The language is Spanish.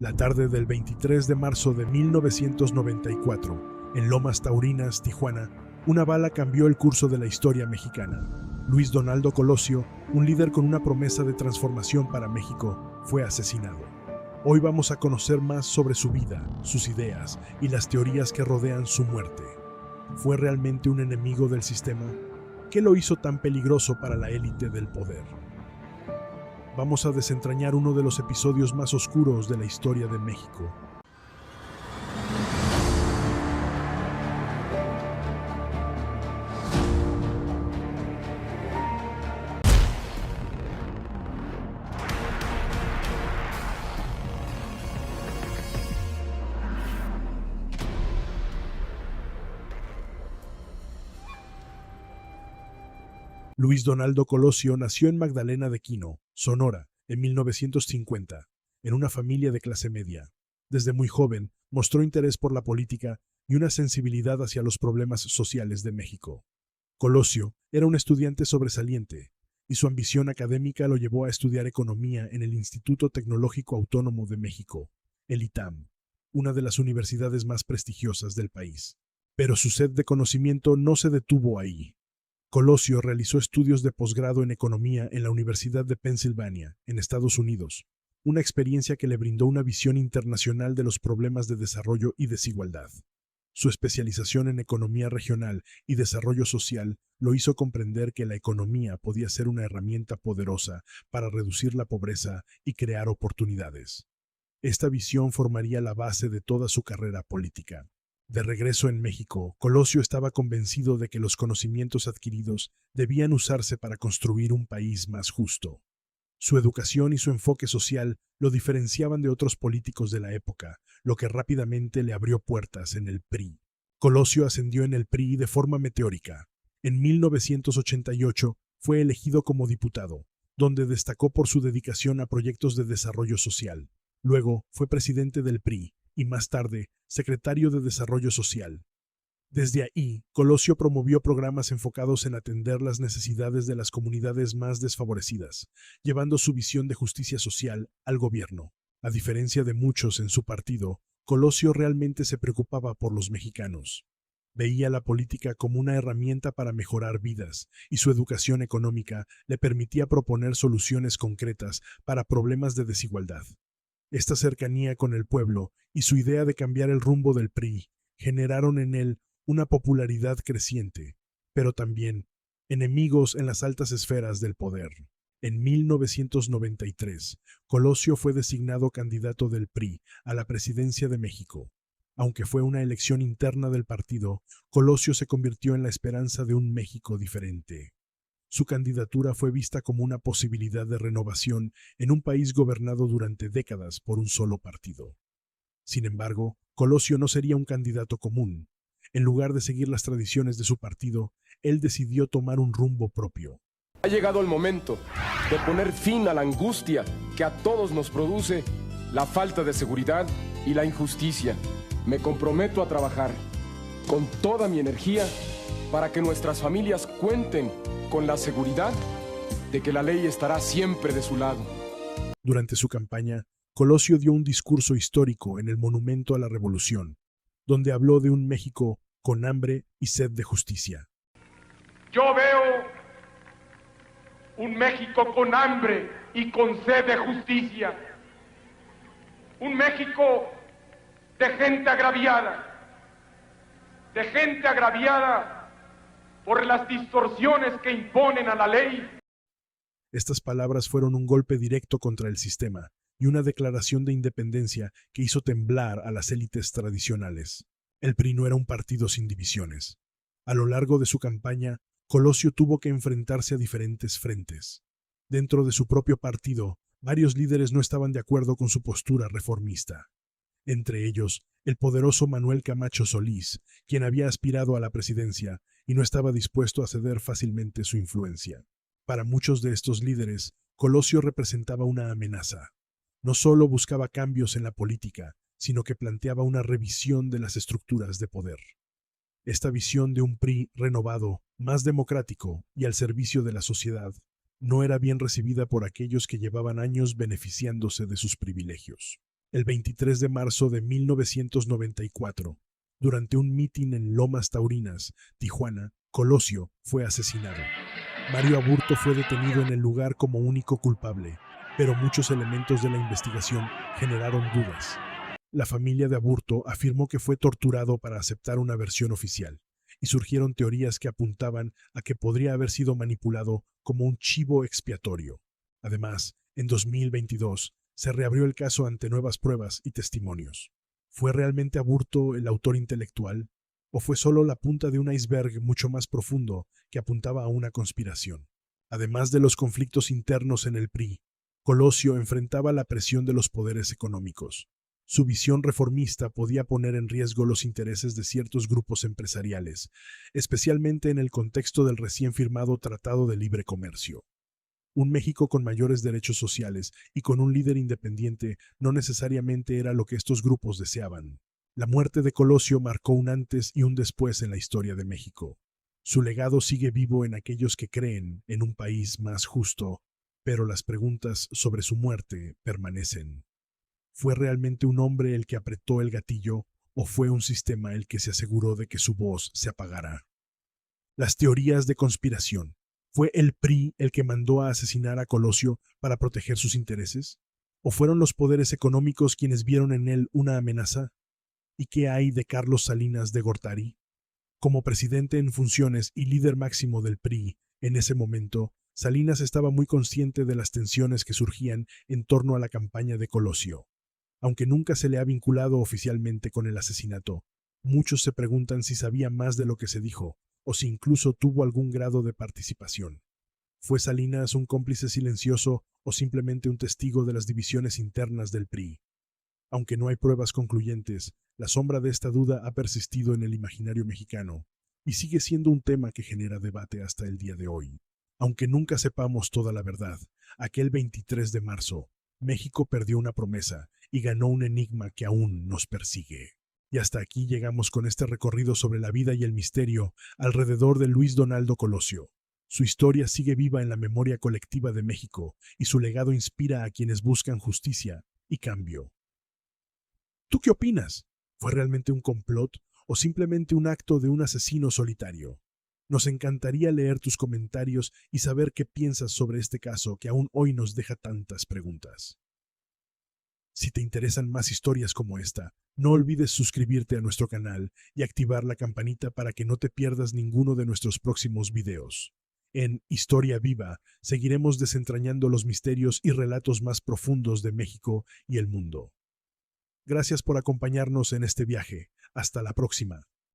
La tarde del 23 de marzo de 1994, en Lomas Taurinas, Tijuana, una bala cambió el curso de la historia mexicana. Luis Donaldo Colosio, un líder con una promesa de transformación para México, fue asesinado. Hoy vamos a conocer más sobre su vida, sus ideas y las teorías que rodean su muerte. ¿Fue realmente un enemigo del sistema? ¿Qué lo hizo tan peligroso para la élite del poder? Vamos a desentrañar uno de los episodios más oscuros de la historia de México. Luis Donaldo Colosio nació en Magdalena de Quino, Sonora, en 1950, en una familia de clase media. Desde muy joven, mostró interés por la política y una sensibilidad hacia los problemas sociales de México. Colosio era un estudiante sobresaliente, y su ambición académica lo llevó a estudiar economía en el Instituto Tecnológico Autónomo de México, el ITAM, una de las universidades más prestigiosas del país. Pero su sed de conocimiento no se detuvo ahí. Colosio realizó estudios de posgrado en economía en la Universidad de Pensilvania, en Estados Unidos, una experiencia que le brindó una visión internacional de los problemas de desarrollo y desigualdad. Su especialización en economía regional y desarrollo social lo hizo comprender que la economía podía ser una herramienta poderosa para reducir la pobreza y crear oportunidades. Esta visión formaría la base de toda su carrera política. De regreso en México, Colosio estaba convencido de que los conocimientos adquiridos debían usarse para construir un país más justo. Su educación y su enfoque social lo diferenciaban de otros políticos de la época, lo que rápidamente le abrió puertas en el PRI. Colosio ascendió en el PRI de forma meteórica. En 1988 fue elegido como diputado, donde destacó por su dedicación a proyectos de desarrollo social. Luego fue presidente del PRI y más tarde secretario de Desarrollo Social. Desde ahí, Colosio promovió programas enfocados en atender las necesidades de las comunidades más desfavorecidas, llevando su visión de justicia social al gobierno. A diferencia de muchos en su partido, Colosio realmente se preocupaba por los mexicanos. Veía la política como una herramienta para mejorar vidas, y su educación económica le permitía proponer soluciones concretas para problemas de desigualdad. Esta cercanía con el pueblo y su idea de cambiar el rumbo del PRI generaron en él una popularidad creciente, pero también enemigos en las altas esferas del poder. En 1993, Colosio fue designado candidato del PRI a la presidencia de México. Aunque fue una elección interna del partido, Colosio se convirtió en la esperanza de un México diferente. Su candidatura fue vista como una posibilidad de renovación en un país gobernado durante décadas por un solo partido. Sin embargo, Colosio no sería un candidato común. En lugar de seguir las tradiciones de su partido, él decidió tomar un rumbo propio. Ha llegado el momento de poner fin a la angustia que a todos nos produce la falta de seguridad y la injusticia. Me comprometo a trabajar con toda mi energía para que nuestras familias cuenten con la seguridad de que la ley estará siempre de su lado. Durante su campaña, Colosio dio un discurso histórico en el Monumento a la Revolución, donde habló de un México con hambre y sed de justicia. Yo veo un México con hambre y con sed de justicia. Un México de gente agraviada por las distorsiones que imponen a la ley. Estas palabras fueron un golpe directo contra el sistema y una declaración de independencia que hizo temblar a las élites tradicionales. El PRI no era un partido sin divisiones. A lo largo de su campaña, Colosio tuvo que enfrentarse a diferentes frentes. Dentro de su propio partido, varios líderes no estaban de acuerdo con su postura reformista. Entre ellos, el poderoso Manuel Camacho Solís, quien había aspirado a la presidencia y no estaba dispuesto a ceder fácilmente su influencia. Para muchos de estos líderes, Colosio representaba una amenaza. No solo buscaba cambios en la política, sino que planteaba una revisión de las estructuras de poder. Esta visión de un PRI renovado, más democrático y al servicio de la sociedad, no era bien recibida por aquellos que llevaban años beneficiándose de sus privilegios. El 23 de marzo de 1994, durante un mitin en Lomas Taurinas, Tijuana, Colosio fue asesinado. Mario Aburto fue detenido en el lugar como único culpable, pero muchos elementos de la investigación generaron dudas. La familia de Aburto afirmó que fue torturado para aceptar una versión oficial, y surgieron teorías que apuntaban a que podría haber sido manipulado como un chivo expiatorio. Además, en 2022, se reabrió el caso ante nuevas pruebas y testimonios. ¿Fue realmente Aburto el autor intelectual? ¿O fue solo la punta de un iceberg mucho más profundo que apuntaba a una conspiración? Además de los conflictos internos en el PRI, Colosio enfrentaba la presión de los poderes económicos. Su visión reformista podía poner en riesgo los intereses de ciertos grupos empresariales, especialmente en el contexto del recién firmado Tratado de Libre Comercio. Un México con mayores derechos sociales y con un líder independiente no necesariamente era lo que estos grupos deseaban. La muerte de Colosio marcó un antes y un después en la historia de México. Su legado sigue vivo en aquellos que creen en un país más justo, pero las preguntas sobre su muerte permanecen. ¿Fue realmente un hombre el que apretó el gatillo o fue un sistema el que se aseguró de que su voz se apagara? Las teorías de conspiración. ¿Fue el PRI el que mandó a asesinar a Colosio para proteger sus intereses? ¿O fueron los poderes económicos quienes vieron en él una amenaza? ¿Y qué hay de Carlos Salinas de Gortari? Como presidente en funciones y líder máximo del PRI, en ese momento, Salinas estaba muy consciente de las tensiones que surgían en torno a la campaña de Colosio. Aunque nunca se le ha vinculado oficialmente con el asesinato, muchos se preguntan si sabía más de lo que se dijo, o si incluso tuvo algún grado de participación. ¿Fue Salinas un cómplice silencioso o simplemente un testigo de las divisiones internas del PRI? Aunque no hay pruebas concluyentes, la sombra de esta duda ha persistido en el imaginario mexicano y sigue siendo un tema que genera debate hasta el día de hoy. Aunque nunca sepamos toda la verdad, aquel 23 de marzo, México perdió una promesa y ganó un enigma que aún nos persigue. Y hasta aquí llegamos con este recorrido sobre la vida y el misterio alrededor de Luis Donaldo Colosio. Su historia sigue viva en la memoria colectiva de México y su legado inspira a quienes buscan justicia y cambio. ¿Tú qué opinas? ¿Fue realmente un complot o simplemente un acto de un asesino solitario? Nos encantaría leer tus comentarios y saber qué piensas sobre este caso que aún hoy nos deja tantas preguntas. Si te interesan más historias como esta, no olvides suscribirte a nuestro canal y activar la campanita para que no te pierdas ninguno de nuestros próximos videos. En Historia Viva seguiremos desentrañando los misterios y relatos más profundos de México y el mundo. Gracias por acompañarnos en este viaje. Hasta la próxima.